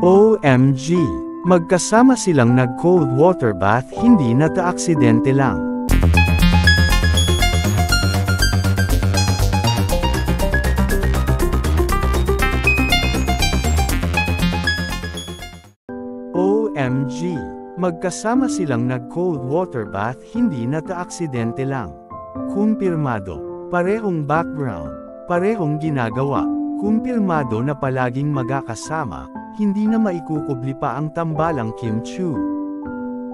OMG! Magkasama silang nag-cold water bath, hindi nata-aksidente lang. OMG! Magkasama silang nag-cold water bath, hindi nata-aksidente lang. Kumpirmado. Parehong background. Parehong ginagawa. Kumpirmado na palaging magkakasama, hindi na maikukubli pa ang tambalang Kim Chiu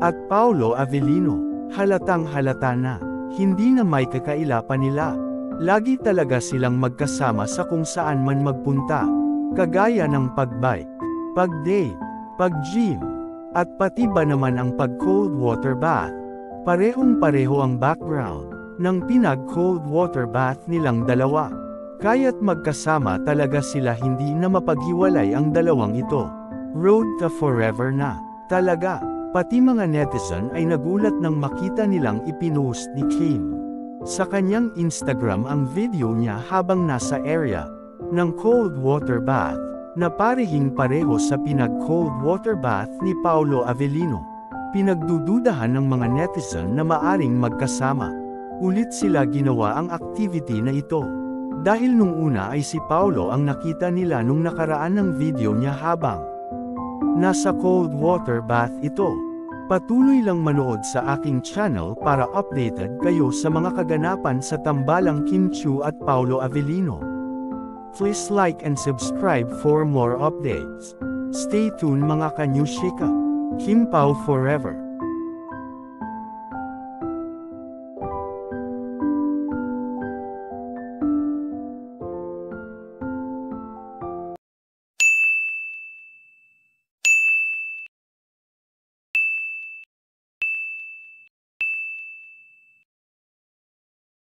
at Paolo Avellino. Halatang halata na, hindi na may kakaila pa nila. Lagi talaga silang magkasama sa kung saan man magpunta. Kagaya ng pag-bike, pag-date, pag-gym, at pati ba naman ang pag-cold water bath. Parehong-pareho ang background ng pinag-cold water bath nilang dalawa. Kaya't magkasama talaga sila, hindi na mapaghiwalay ang dalawang ito. Road to forever na. Talaga, pati mga netizen ay nagulat nang makita nilang ipinost ni Kim sa kanyang Instagram ang video niya habang nasa area ng cold water bath, na parehing pareho sa pinag-cold water bath ni Paolo Avellino. Pinagdududahan ng mga netizen na maaring magkasama ulit sila ginawa ang activity na ito. Dahil nung una ay si Paolo ang nakita nila nung nakaraan ng video niya habang nasa cold water bath ito. Patuloy lang manood sa aking channel para updated kayo sa mga kaganapan sa tambalang Kim Chiu at Paolo Avellino. Please like and subscribe for more updates. Stay tuned mga kanyushika. Kim Pao forever.